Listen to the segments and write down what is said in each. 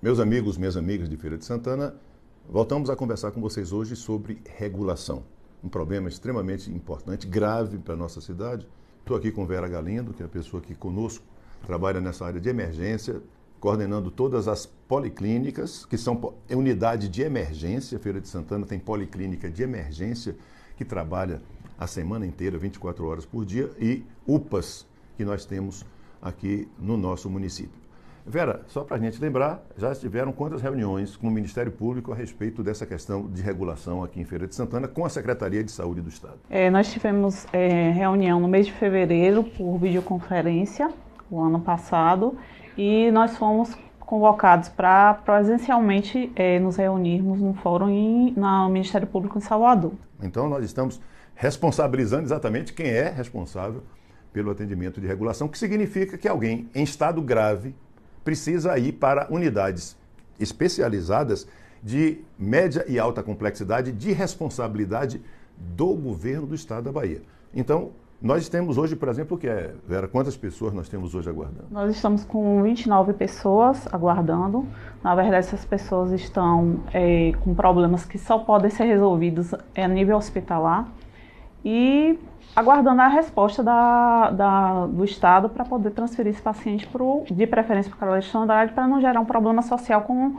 Meus amigos, minhas amigas de Feira de Santana, voltamos a conversar com vocês hoje sobre regulação. Um problema extremamente importante, grave para a nossa cidade. Estou aqui com Vera Galindo, que é a pessoa que conosco trabalha nessa área de emergência, coordenando todas as policlínicas, que são unidade de emergência. Feira de Santana tem policlínica de emergência, que trabalha a semana inteira, 24 horas por dia, e UPAs, que nós temos aqui no nosso município. Vera, só para a gente lembrar, já tiveram quantas reuniões com o Ministério Público a respeito dessa questão de regulação aqui em Feira de Santana com a Secretaria de Saúde do Estado? Nós tivemos reunião no mês de fevereiro por videoconferência, o ano passado, e nós fomos convocados para presencialmente nos reunirmos no fórum no Ministério Público em Salvador. Então nós estamos responsabilizando exatamente quem é responsável pelo atendimento de regulação, que significa que alguém em estado grave precisa ir para unidades especializadas de média e alta complexidade de responsabilidade do governo do estado da Bahia. Então, nós temos hoje, por exemplo, Vera, quantas pessoas nós temos hoje aguardando? Nós estamos com 29 pessoas aguardando. Na verdade, essas pessoas estão com problemas que só podem ser resolvidos a nível hospitalar e aguardando a resposta do Estado para poder transferir esse paciente de preferência para a Alexandride, para não gerar um problema social com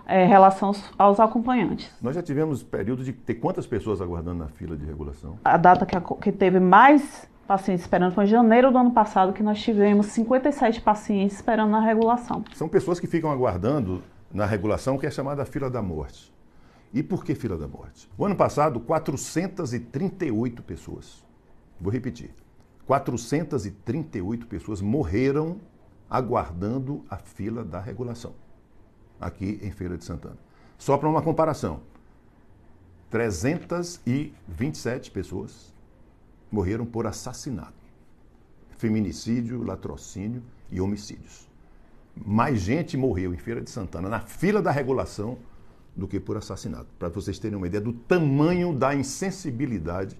relação aos acompanhantes. Nós já tivemos período de ter quantas pessoas aguardando na fila de regulação? A data que teve mais pacientes esperando foi em janeiro do ano passado, que nós tivemos 57 pacientes esperando na regulação. São pessoas que ficam aguardando na regulação, que é chamada fila da morte. E por que fila da morte? O ano passado, 438 pessoas. Vou repetir. 438 pessoas morreram aguardando a fila da regulação, aqui em Feira de Santana. Só para uma comparação, 327 pessoas morreram por assassinato, feminicídio, latrocínio e homicídios. Mais gente morreu em Feira de Santana, na fila da regulação, do que por assassinato. Para vocês terem uma ideia do tamanho da insensibilidade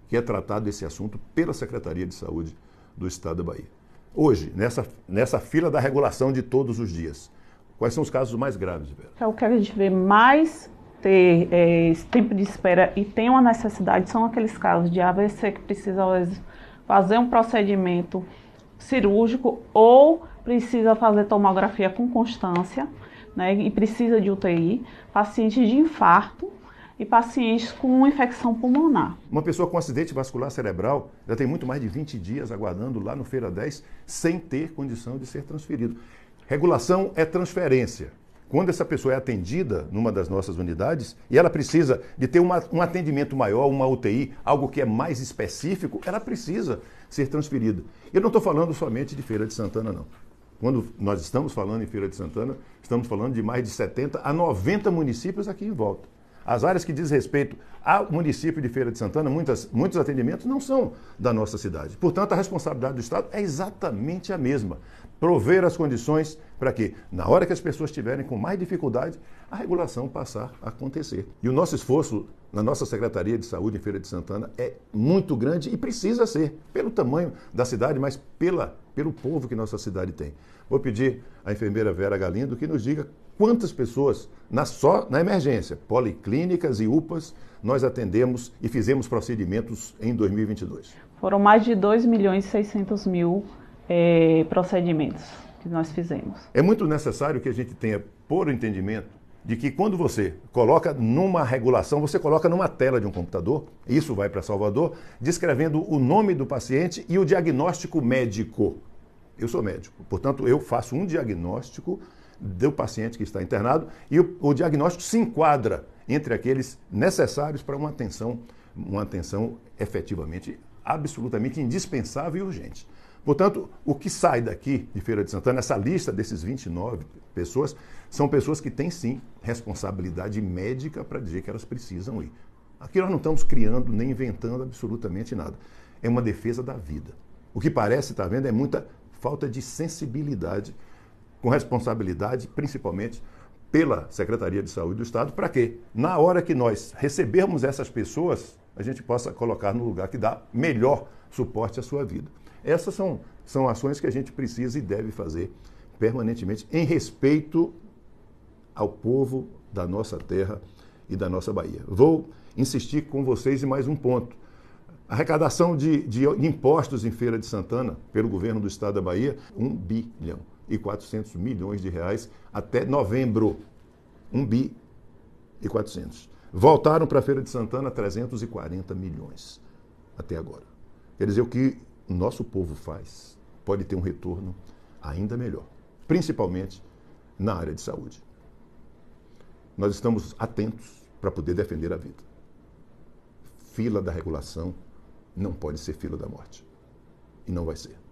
que é tratado esse assunto pela Secretaria de Saúde do Estado da Bahia. Hoje, nessa fila da regulação de todos os dias, quais são os casos mais graves, Vera? O que a gente vê mais ter esse tempo de espera e tem uma necessidade são aqueles casos de AVC que precisa, às vezes, fazer um procedimento cirúrgico ou precisa fazer tomografia com constância, né, e precisa de UTI, pacientes de infarto e pacientes com infecção pulmonar. Uma pessoa com acidente vascular cerebral já tem muito mais de 20 dias aguardando lá no Feira 10 sem ter condição de ser transferido. Regulação é transferência. Quando essa pessoa é atendida numa das nossas unidades e ela precisa de ter um atendimento maior, uma UTI, algo que é mais específico, ela precisa ser transferida. Eu não estou falando somente de Feira de Santana, não. Quando nós estamos falando em Feira de Santana, estamos falando de mais de 70 a 90 municípios aqui em volta. As áreas que diz respeito ao município de Feira de Santana, muitos atendimentos não são da nossa cidade. Portanto, a responsabilidade do Estado é exatamente a mesma. Prover as condições para que, na hora que as pessoas estiverem com mais dificuldade, a regulação passar a acontecer. E o nosso esforço na nossa Secretaria de Saúde em Feira de Santana é muito grande e precisa ser, pelo tamanho da cidade, mas pelo povo que nossa cidade tem. Vou pedir à enfermeira Vera Galindo que nos diga quantas pessoas, só na emergência, policlínicas e UPAs, nós atendemos e fizemos procedimentos em 2022. Foram mais de 2.600.000 procedimentos que nós fizemos. É muito necessário que a gente tenha por entendimento de que quando você coloca numa regulação, você coloca numa tela de um computador, isso vai para Salvador, descrevendo o nome do paciente e o diagnóstico médico. Eu sou médico, portanto, eu faço um diagnóstico do paciente que está internado e o diagnóstico se enquadra entre aqueles necessários para uma atenção efetivamente, absolutamente indispensável e urgente. Portanto, o que sai daqui de Feira de Santana, essa lista desses 29 pessoas, são pessoas que têm sim responsabilidade médica para dizer que elas precisam ir. Aqui nós não estamos criando nem inventando absolutamente nada. É uma defesa da vida. O que parece, está vendo, é muita falta de sensibilidade com responsabilidade, principalmente pela Secretaria de Saúde do Estado, para que, na hora que nós recebermos essas pessoas, a gente possa colocar no lugar que dá melhor suporte à sua vida. Essas são ações que a gente precisa e deve fazer permanentemente em respeito ao povo da nossa terra e da nossa Bahia. Vou insistir com vocês em mais um ponto. A arrecadação de impostos em Feira de Santana, pelo governo do estado da Bahia, 1 bilhão e 400 milhões de reais até novembro. 1 bi e 400. Voltaram para a Feira de Santana 340 milhões até agora. Quer dizer, o que o nosso povo faz pode ter um retorno ainda melhor, principalmente na área de saúde. Nós estamos atentos para poder defender a vida. Fila da regulação não pode ser fila da morte. E não vai ser.